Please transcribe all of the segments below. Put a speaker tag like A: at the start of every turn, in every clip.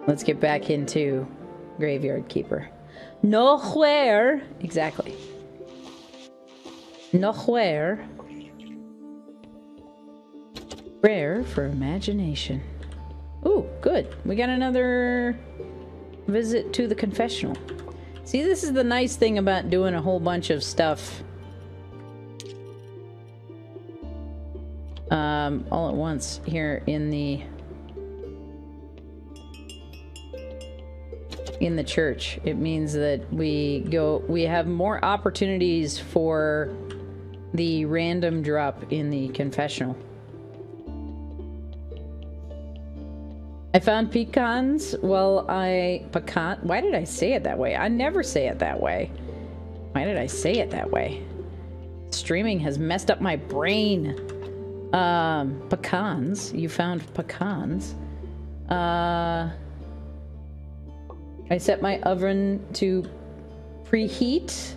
A: Let's get back into Graveyard Keeper. Nowhere. Exactly. Nowhere. Rare for imagination. Ooh, good. We got another visit to the confessional. See, this is the nice thing about doing a whole bunch of stuff all at once here in the church. It means that we have more opportunities for the random drop in the confessional. I found pecans while why did I say it that way? I never say it that way. Why did I say it that way? Streaming has messed up my brain. Pecans. You found pecans. I set my oven to preheat.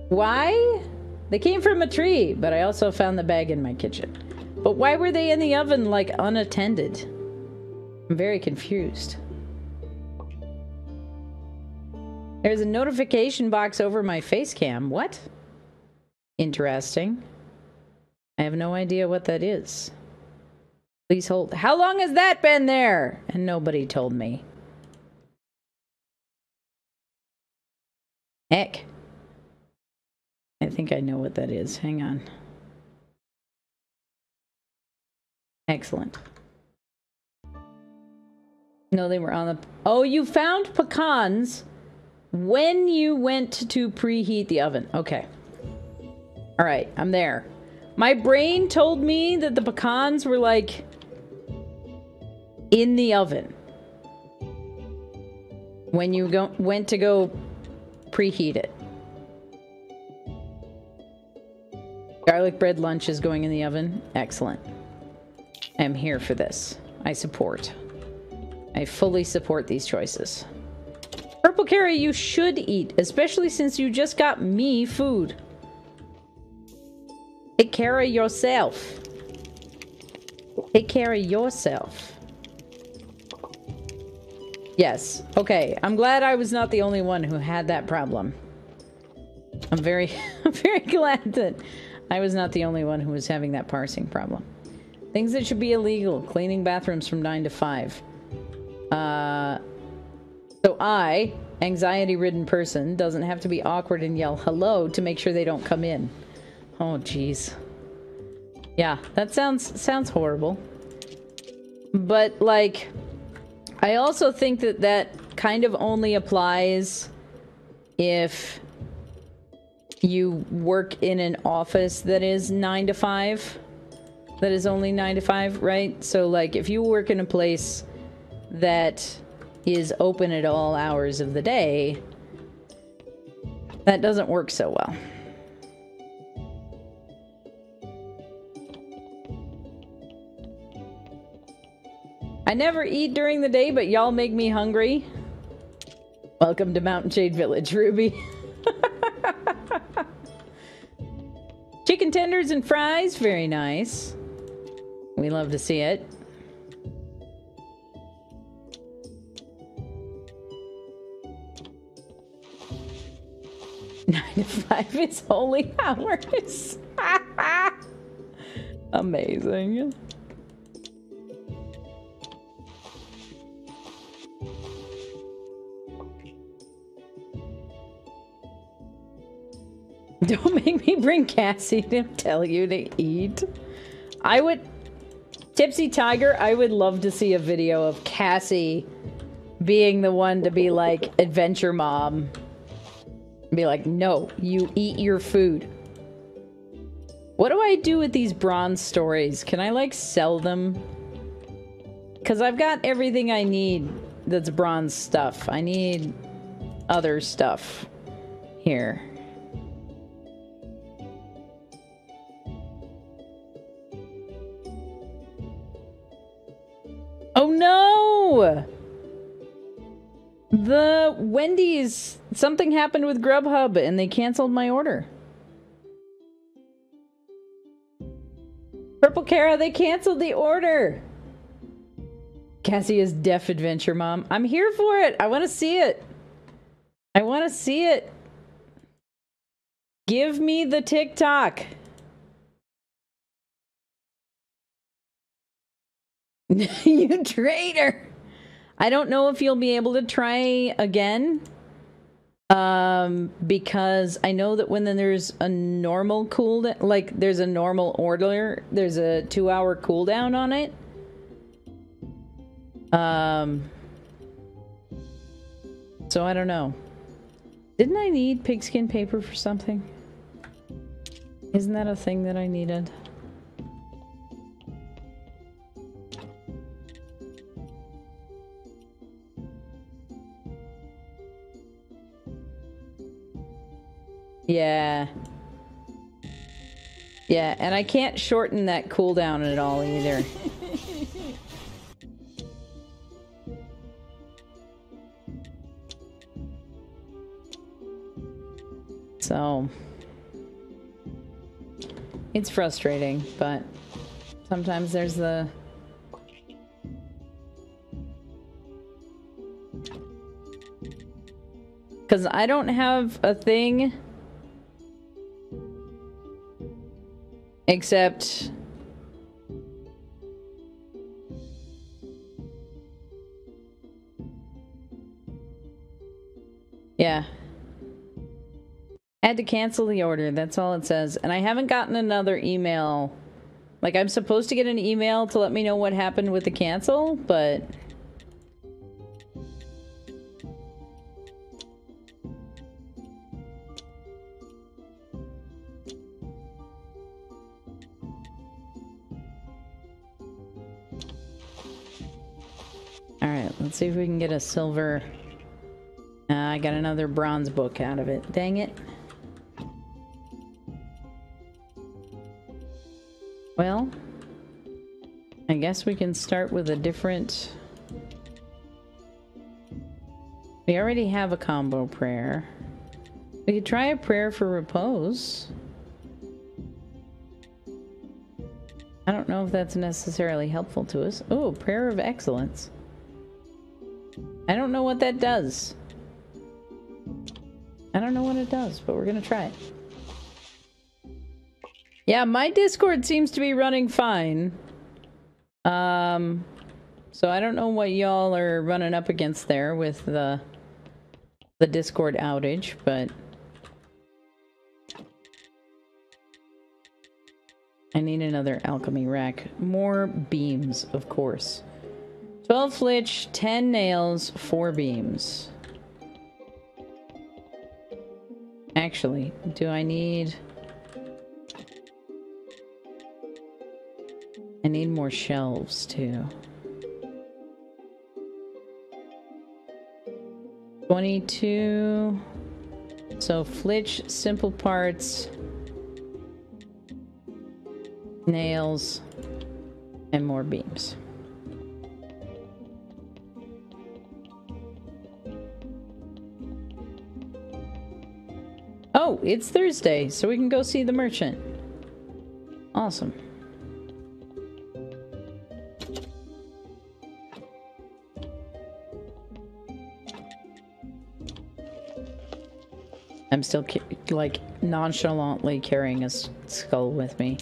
A: Why? They came from a tree, but I also found the bag in my kitchen. But why were they in the oven, like, unattended? I'm very confused. There's a notification box over my face cam. What? Interesting. I have no idea what that is. Please hold. How long has that been there? And nobody told me. Heck. I think I know what that is. Hang on. Excellent. No, they were on the... Oh, you found pecans when you went to preheat the oven. Okay. All right, I'm there. My brain told me that the pecans were, like, in the oven when you went to go preheat it. Garlic bread lunch is going in the oven. Excellent. I'm here for this. I support. I fully support these choices. Purple Carry, you should eat, especially since you just got me food. Take care of yourself. Take care of yourself. Yes. Okay. I'm glad I was not the only one who had that problem. I'm very glad that I was not the only one who was having that parsing problem. Things that should be illegal. Cleaning bathrooms from 9 to 5. So I, anxiety-ridden person, doesn't have to be awkward and yell hello to make sure they don't come in. Oh, jeez. Yeah, that sounds horrible. But, like, I also think that that kind of only applies if you work in an office that is 9 to 5. That is only 9 to 5, right? So, like, if you work in a place that is open at all hours of the day, that doesn't work so well. I never eat during the day, but y'all make me hungry. Welcome to Mountain Shade Village, Ruby. Chicken tenders and fries, very nice. We love to see it. Nine to 5 is holy hours. Amazing. Don't make me bring Cassie to tell you to eat. I would... Tipsy Tiger, I would love to see a video of Cassie being the one to be like, adventure mom. Be like, no, you eat your food. What do I do with these bronze stories? Can I, like, sell them? Because I've got everything I need that's bronze stuff. I need other stuff here. Oh no! The Wendy's, something happened with Grubhub and they canceled my order. Purple Kara, they canceled the order. Cassia's deaf adventure, Mom. I'm here for it. I want to see it. I want to see it. Give me the TikTok. You traitor. I don't know if you'll be able to try again. Because I know that when there's a normal cooldown, like there's a normal order, there's a 2-hour cooldown on it. So I don't know. Didn't I need pigskin paper for something? Isn't that a thing that I needed? Yeah. Yeah, and I can't shorten that cooldown at all either. So it's frustrating, but sometimes there's the because I don't have a thing except yeah. I had to cancel the order, that's all it says. And I haven't gotten another email. Like, I'm supposed to get an email to let me know what happened with the cancel, but... Alright, let's see if we can get a silver... I got another bronze book out of it. Dang it. Well, I guess we can start with a different... We already have a combo prayer. We could try a prayer for repose. I don't know if that's necessarily helpful to us. Oh, prayer of excellence. I don't know what that does. I don't know what it does, but we're gonna try it. Yeah, my Discord seems to be running fine. So I don't know what y'all are running up against there with the Discord outage, but I need another alchemy rack. More beams, of course. 12 flitch, 10 nails, 4 beams. Actually, do I need... I need more shelves, too. 22... So, flitch, simple parts, nails, and more beams. Oh, it's Thursday, so we can go see the merchant. Awesome. I'm still, like, nonchalantly carrying a skull with me.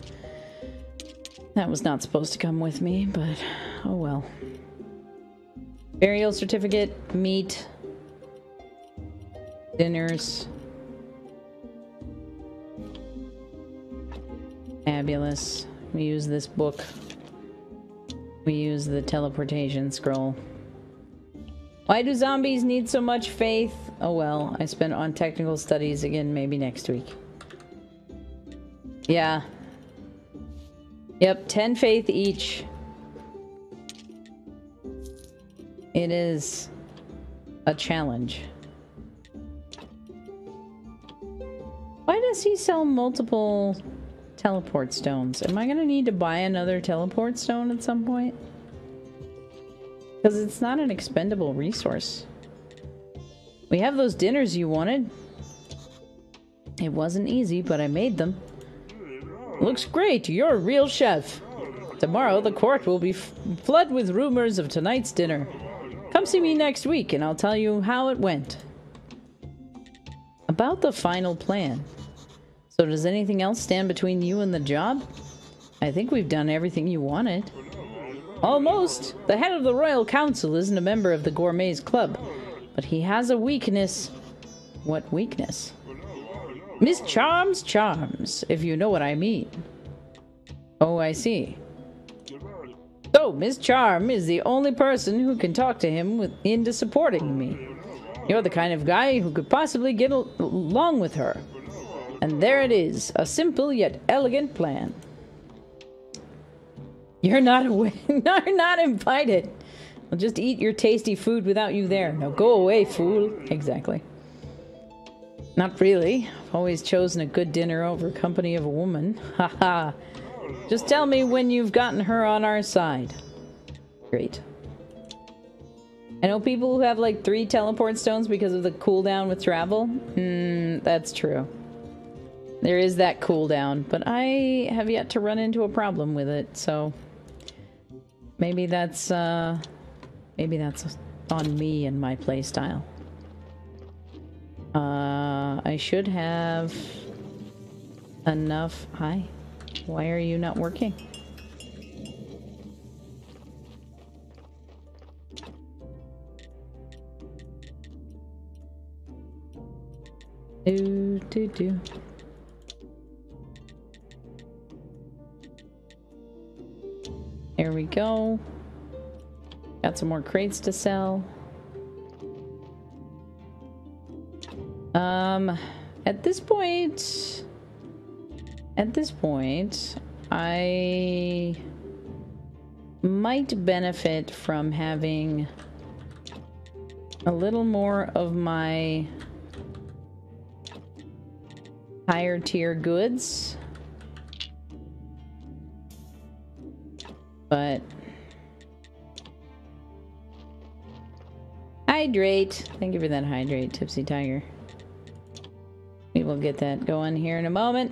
A: That was not supposed to come with me, but oh well. Burial certificate, meat, dinners. Fabulous. We use this book. We use the teleportation scroll. Why do zombies need so much faith? Oh well, I spent on technical studies again, maybe next week. Yeah. Yep, 10 faith each. It is a challenge. Why does he sell multiple teleport stones? Am I gonna need to buy another teleport stone at some point? Because it's not an expendable resource. We have those dinners you wanted. It wasn't easy, but I made them. Looks great, you're a real chef. Tomorrow, the court will be flooded with rumors of tonight's dinner. Come see me next week, and I'll tell you how it went. About the final plan. So does anything else stand between you and the job? I think we've done everything you wanted. Almost. The head of the Royal Council isn't a member of the Gourmets Club, but he has a weakness. What weakness? Miss Charm's charms, if you know what I mean. Oh, I see. So, Miss Charm is the only person who can talk to him into supporting me. You're the kind of guy who could possibly get along with her. And there it is, a simple yet elegant plan. You're not you're not invited. I'll just eat your tasty food without you there. Now go away, fool. Exactly. Not really. I've always chosen a good dinner over company of a woman. Haha. Just tell me when you've gotten her on our side. Great. I know people who have like 3 teleport stones because of the cooldown with travel. That's true. There is that cooldown, but I have yet to run into a problem with it, so maybe that's on me and my playstyle. I should have enough. Hi. Why are you not working? Do. There we go. Got some more crates to sell. At this point, I might benefit from having a little more of my higher tier goods. But hydrate. Thank you for that hydrate, Tipsy Tiger. We will get that going here in a moment.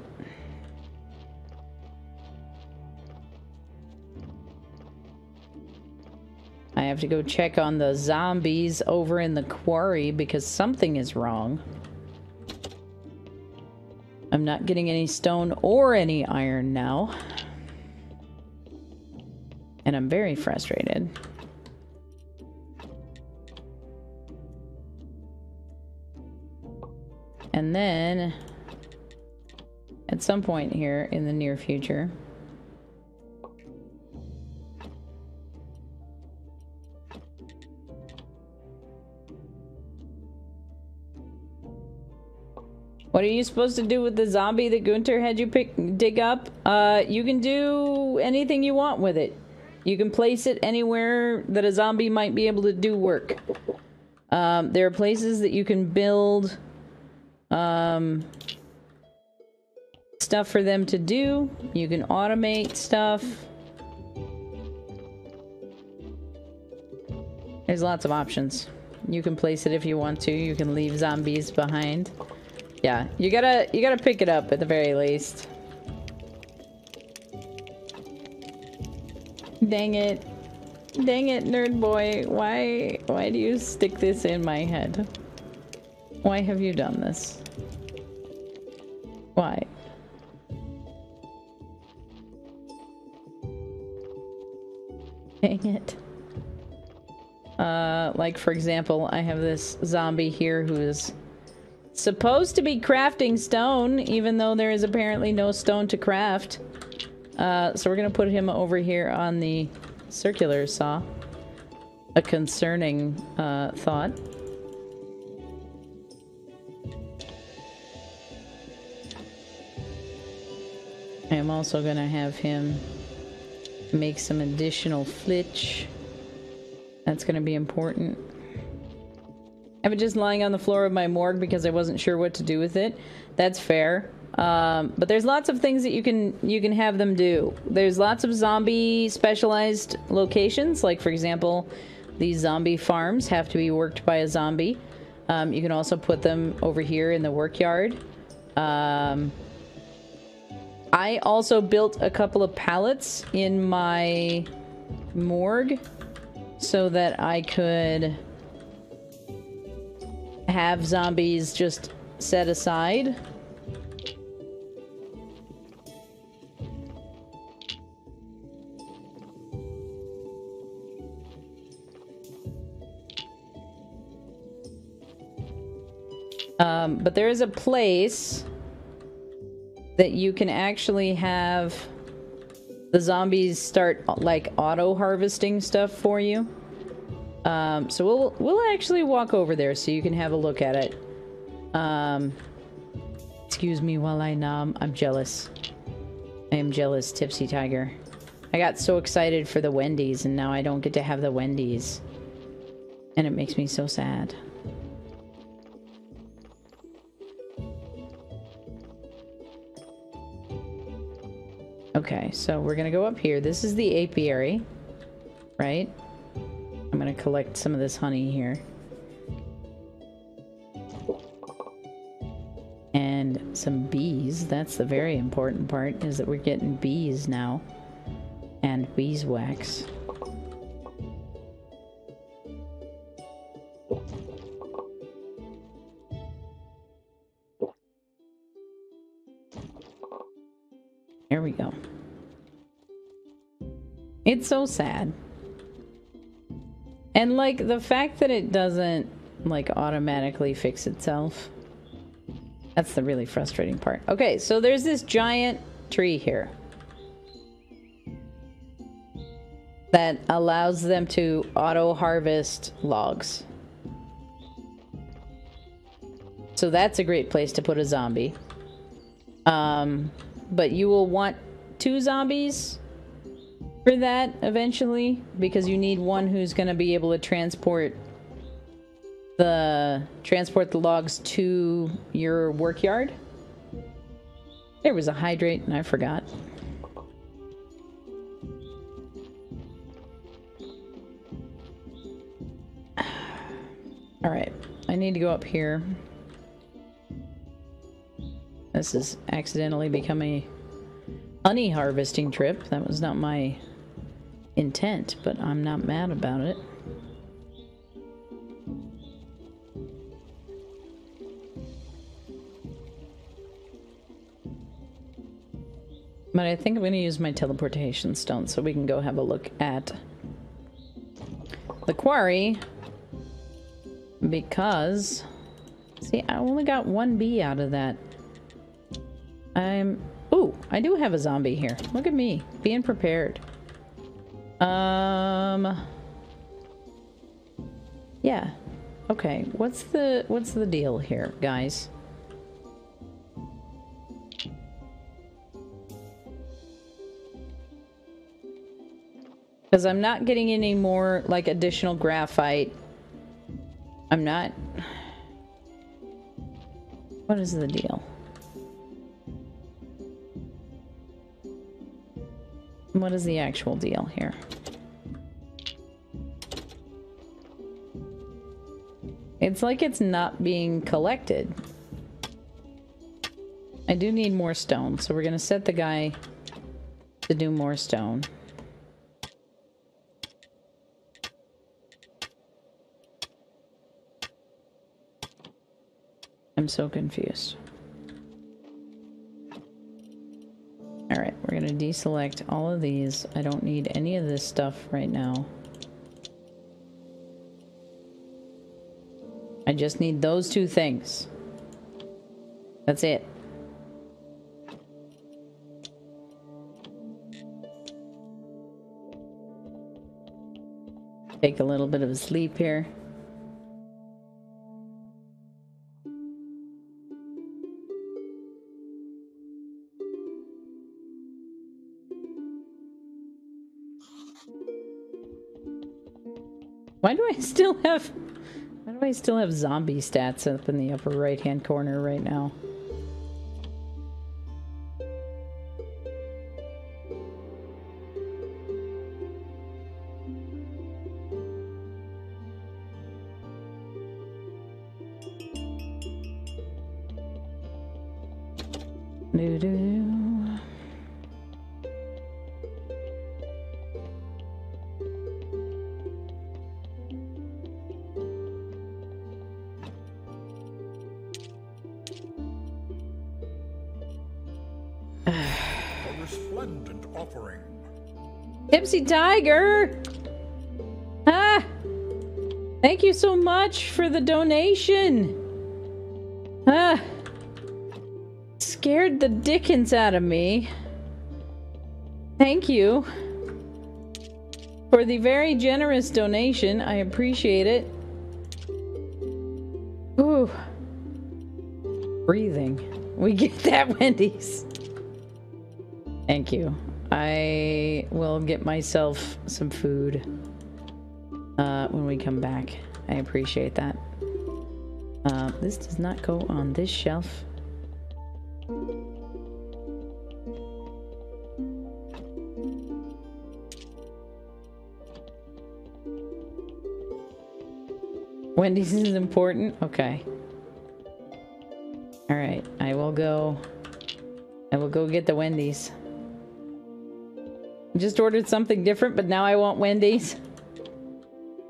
A: I have to go check on the zombies over in the quarry because something is wrong. I'm not getting any stone or any iron now. And I'm very frustrated. And then, at some point here in the near future, what are you supposed to do with the zombie that Gunter had you dig up? You can do anything you want with it. You can place it anywhere that a zombie might be able to do work. There are places that you can build stuff for them to do. You can automate stuff. There's lots of options. You can place it if you want to. You can leave zombies behind. Yeah, you gotta pick it up at the very least. Dang it. Dang it, nerd boy. Why do you stick this in my head? Why have you done this? Why? Dang it. Like for example, I have this zombie here who is supposed to be crafting stone, even though there is apparently no stone to craft. So we're gonna put him over here on the circular saw. A concerning thought. I am also gonna have him make some additional flitch. That's gonna be important. I have it just lying on the floor of my morgue because I wasn't sure what to do with it. That's fair. But there's lots of things that you can have them do. There's lots of zombie specialized locations, like for example, these zombie farms have to be worked by a zombie. You can also put them over here in the workyard. I also built a couple of pallets in my morgue so that I could have zombies just set aside. But there is a place that you can actually have the zombies start like auto harvesting stuff for you. So we'll actually walk over there so you can have a look at it. Excuse me while I nom. I'm jealous. I am jealous, Tipsy Tiger. I got so excited for the Wendy's and now I don't get to have the Wendy's. And it makes me so sad. Okay, so we're gonna go up here. This is the apiary, right? I'm gonna collect some of this honey here. And some bees. That's the very important part, is that we're getting bees now. And beeswax. There we go. It's so sad. And like the fact that it doesn't like automatically fix itself. That's the really frustrating part. Okay, so there's this giant tree here that allows them to auto harvest logs. So that's a great place to put a zombie. But you will want 2 zombies for that eventually, because you need one who's going to be able to transport the logs to your work yard. There was a hydrate and I forgot. All right, I need to go up here. This has accidentally become a honey harvesting trip. That was not my intent, but I'm not mad about it. But I think I'm going to use my teleportation stone so we can go have a look at the quarry. Because, see, I only got 1 bee out of that. Ooh, I do have a zombie here. Look at me, being prepared. Yeah. Okay, what's the deal here, guys? Because I'm not getting any more, like, additional graphite. I'm not... What is the deal? What is the actual deal here? It's like it's not being collected. I do need more stone, so we're gonna set the guy to do more stone. I'm so confused. Alright, we're gonna deselect all of these. I don't need any of this stuff right now. I just need those 2 things. That's it. Take a little bit of a sleep here. Why do I still have zombie stats up in the upper right hand corner right now?
B: A resplendent offering.
A: Tipsy Tiger! Ah! Thank you so much for the donation! Ah! Scared the dickens out of me. Thank you for the very generous donation. I appreciate it. Ooh. Breathing. We get that, Wendy's. Thank you. I will get myself some food when we come back. I appreciate that. This does not go on this shelf. Wendy's is important? Okay. Alright, I will go get the Wendy's. Just ordered something different, but now I want Wendy's.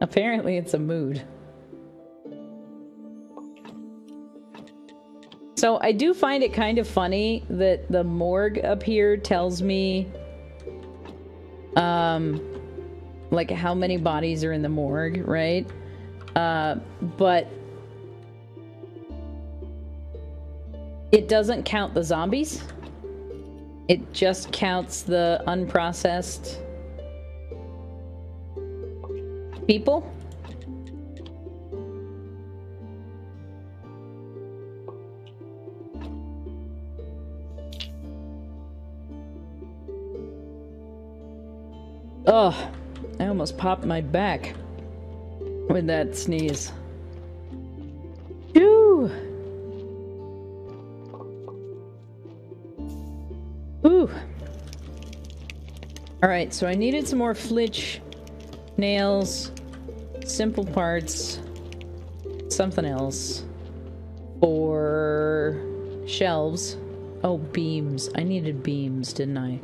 A: Apparently it's a mood. So I do find it kind of funny that the morgue up here tells me like how many bodies are in the morgue, right? But it doesn't count the zombies. It just counts the unprocessed people. Ugh, I almost popped my back with that sneeze. Ooh. Ooh. Alright, so I needed some more flitch, nails, simple parts, something else for shelves. Oh, beams. I needed beams, didn't I?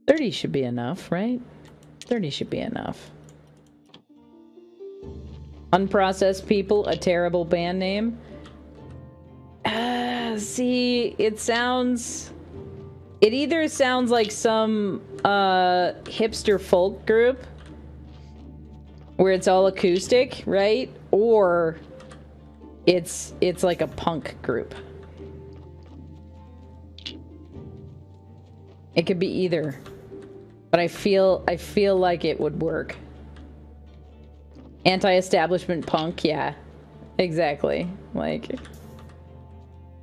A: 30 should be enough, right? 30 should be enough. Unprocessed People, a terrible band name. See, it sounds... It either sounds like some hipster folk group where it's all acoustic, right? Or it's like a punk group. It could be either. But I feel like it would work. Anti-establishment punk, yeah. Exactly. Like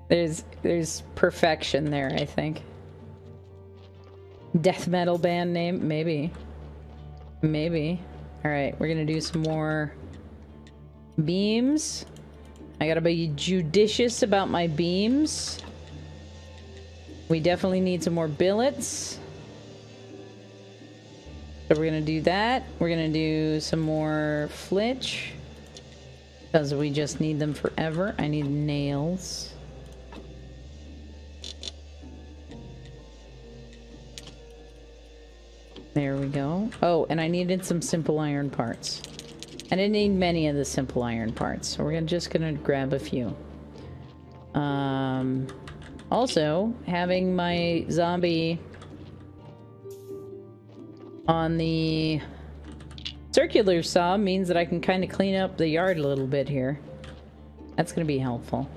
A: there's perfection there, I think. Death metal band name, maybe. Maybe. Alright, we're gonna do some more beams. I gotta be judicious about my beams. We definitely need some more billets. So we're gonna do that. We're gonna do some more flitch. Because we just need them forever. I need nails. There we go. Oh, and I needed some simple iron parts. I didn't need many of the simple iron parts, so we're just gonna grab a few. Also, having my zombie on the circular saw means that I can kind of clean up the yard a little bit here. That's gonna be helpful.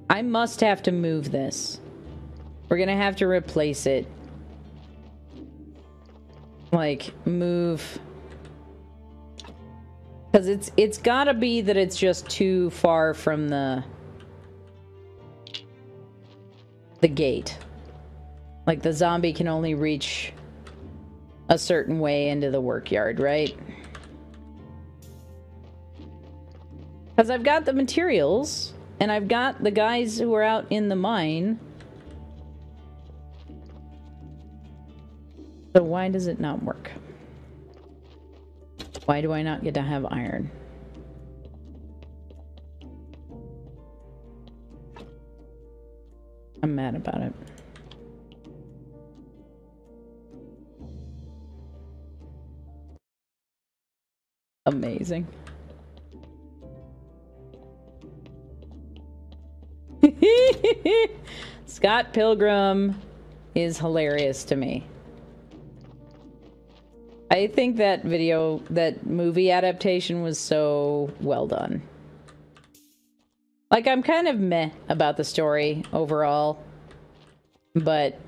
A: I must have to move this. We're gonna have to replace it. Like, move... Because it's gotta be that it's just too far from the gate. Like, the zombie can only reach a certain way into the work yard, right? Because I've got the materials, and I've got the guys who are out in the mine. So why does it not work? Why do I not get to have iron? I'm mad about it. Amazing. Scott Pilgrim is hilarious to me. I think that movie adaptation was so well done. Like, I'm kind of meh about the story overall, but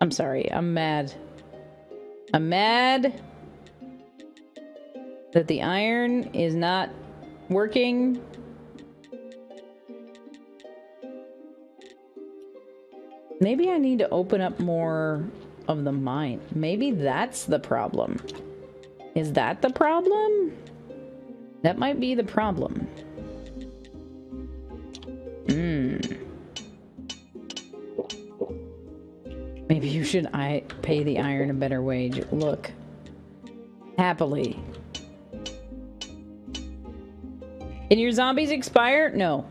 A: I'm sorry, I'm mad. I'm mad that the iron is not working. Maybe I need to open up more of the mine. Maybe that's the problem. Is that the problem? That might be the problem. Maybe you should pay the iron a better wage. Look. Happily. Can your zombies expire? No.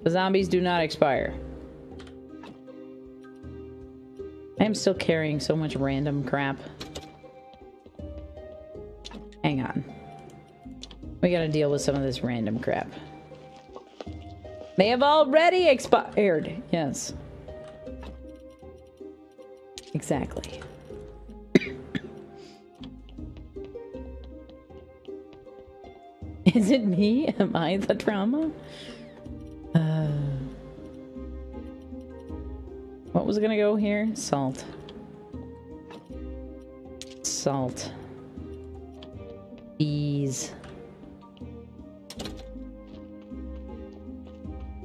A: The zombies do not expire. I am still carrying so much random crap. Hang on. We gotta deal with some of this random crap. They have already expired. Yes. Exactly. Is it me? Am I the trauma? What was gonna go here? Salt. Salt. Bees.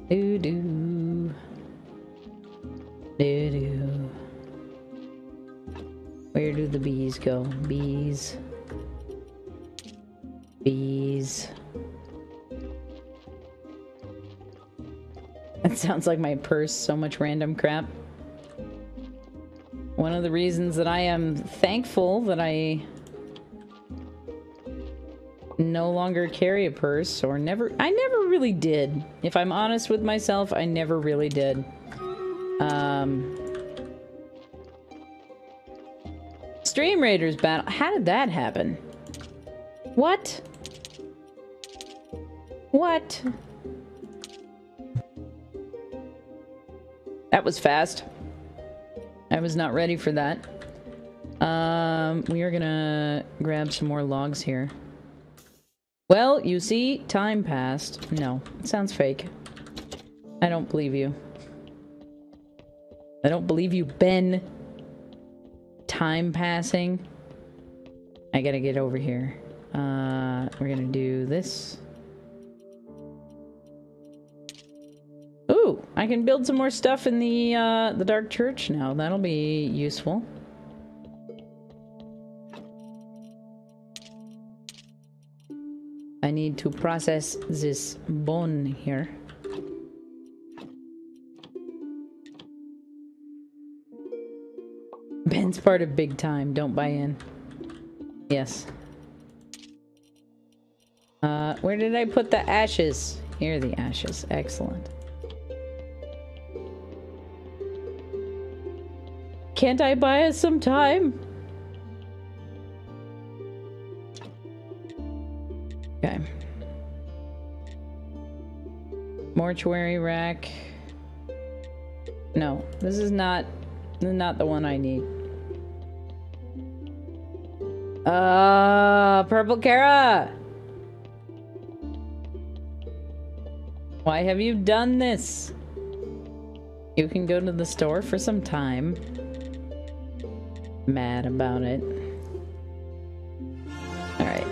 A: Doo-doo. Doo-doo. Where do the bees go? Bees. Bees. That sounds like my purse. So much random crap. One of the reasons that I am thankful that I no longer carry a purse, or I never really did. If I'm honest with myself, I never really did. Stream Raiders battle. How did that happen? What? What? That was fast. I was not ready for that. We are gonna grab some more logs here. Well, you see, time passed. No, it sounds fake. I don't believe you. I don't believe you, Ben. Time passing. I gotta get over here. We're gonna do this. Ooh, I can build some more stuff in the Dark Church now. That'll be useful. I need to process this bone here. Ben's part of big time. Don't buy in. Yes. Where did I put the ashes? Here are the ashes. Excellent. Can't I buy us some time? Okay. Mortuary rack. No, this is not the one I need. Purple Kara! Why have you done this? You can go to the store for some time. Mad about it. Alright.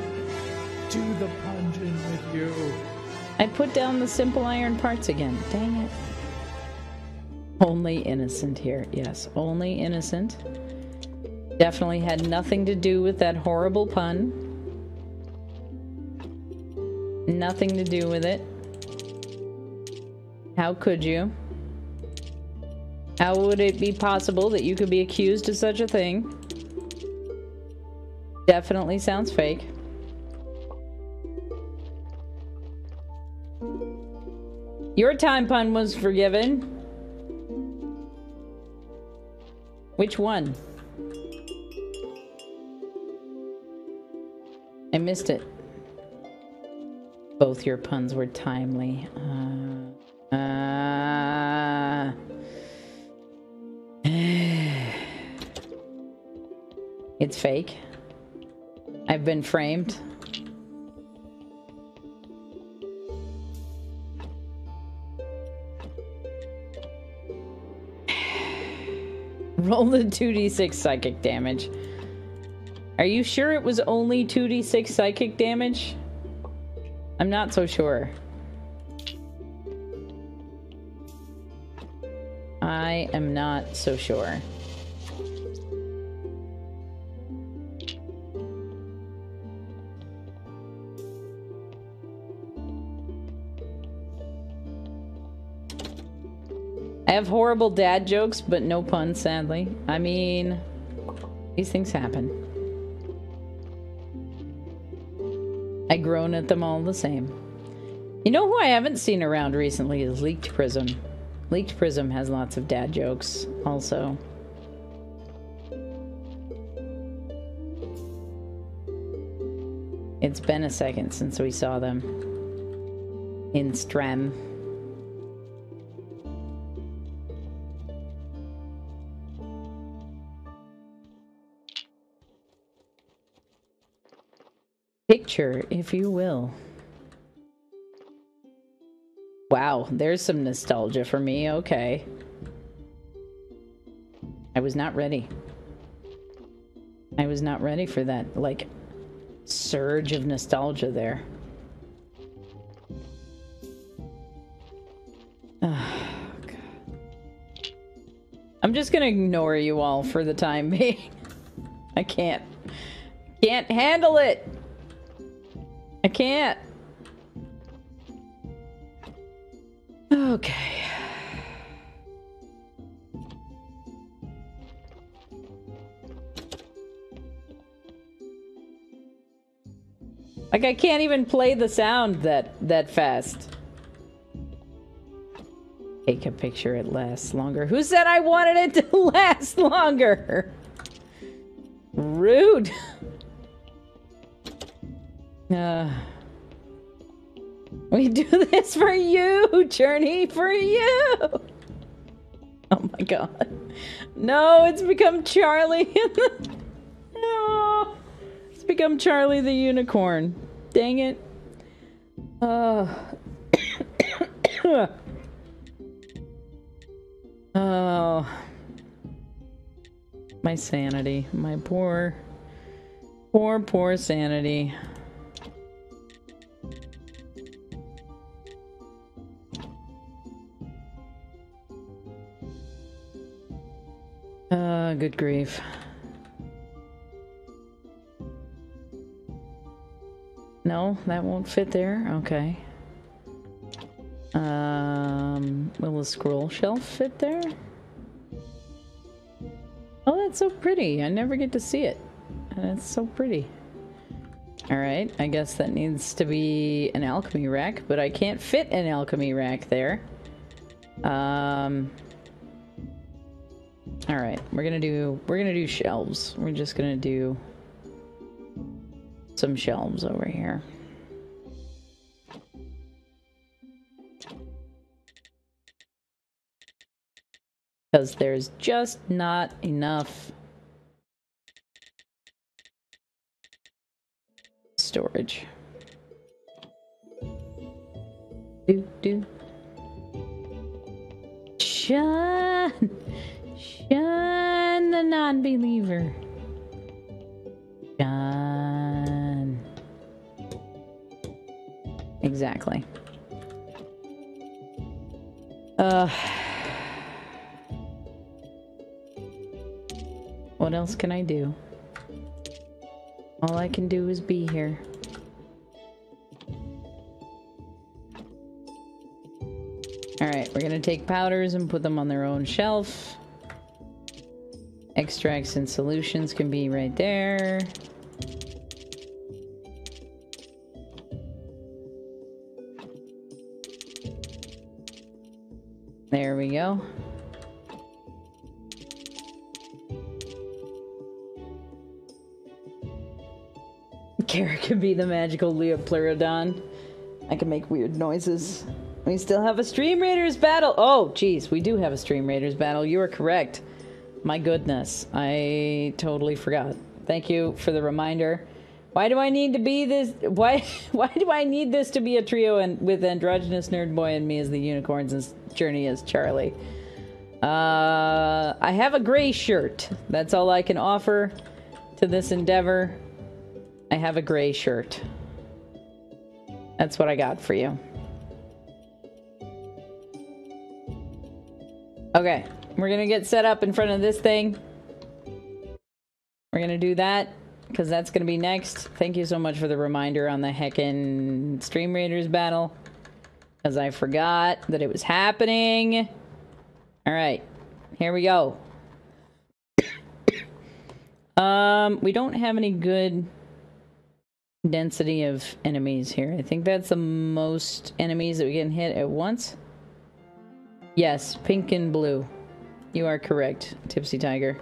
B: To the dungeon with you.
A: I put down the simple iron parts again. Dang it. Only innocent here. Yes, only innocent. Definitely had nothing to do with that horrible pun. Nothing to do with it. How could you? How would it be possible that you could be accused of such a thing? Definitely sounds fake. Your time pun was forgiven. Which one? I missed it. Both your puns were timely. It's fake. I've been framed. Roll the 2d6 psychic damage. Are you sure it was only 2d6 psychic damage? I'm not so sure. I am not so sure. I have horrible dad jokes, but no puns, sadly. I mean, these things happen. I groan at them all the same. You know who I haven't seen around recently is Leaked Prism. Leaked Prism has lots of dad jokes, also. It's been a second since we saw them in Strem. Picture, if you will. Wow, there's some nostalgia for me. Okay. I was not ready. I was not ready for that, like, surge of nostalgia there. Oh, God. I'm just gonna ignore you all for the time being. I can't handle it. I can't. Okay. Like, I can't even play the sound that fast. Take a picture, it lasts longer. Who said I wanted it to last longer? Rude. We do this for you, Journey, for you. Oh my God. No, it's become Charlie. Oh, it's become Charlie the Unicorn. Dang it. Oh. My sanity. My poor sanity. Good grief. No, that won't fit there. Okay. Will a scroll shelf fit there? Oh, that's so pretty. I never get to see it. And it's so pretty. Alright, I guess that needs to be an alchemy rack, but I can't fit an alchemy rack there. Alright, we're gonna do shelves. We're just gonna do some shelves over here. Because there's just not enough storage. Shun the non-believer. Shun. Exactly. What else can I do? All I can do is be here. Alright, we're gonna take powders and put them on their own shelf. Extracts and solutions can be right there. There we go. Kara could be the magical Leopleurodon. I can make weird noises. We still have a Stream Raiders battle. Oh, geez, we do have a Stream Raiders battle. You are correct. My goodness, I totally forgot. Thank you for the reminder. Why do I need to be this? Why do I need this to be a trio and with androgynous nerd boy and me as the unicorns and Journey as Charlie? I have a gray shirt. That's all I can offer to this endeavor. I have a gray shirt. That's what I got for you. Okay, we're gonna get set up in front of this thing. We're gonna do that, because that's gonna be next. Thank you so much for the reminder on the heckin' Stream Raiders battle, because I forgot that it was happening. Alright, here we go. We don't have any good density of enemies here. I think that's the most enemies that we can hit at once. Yes, pink and blue. You are correct, Tipsy Tiger.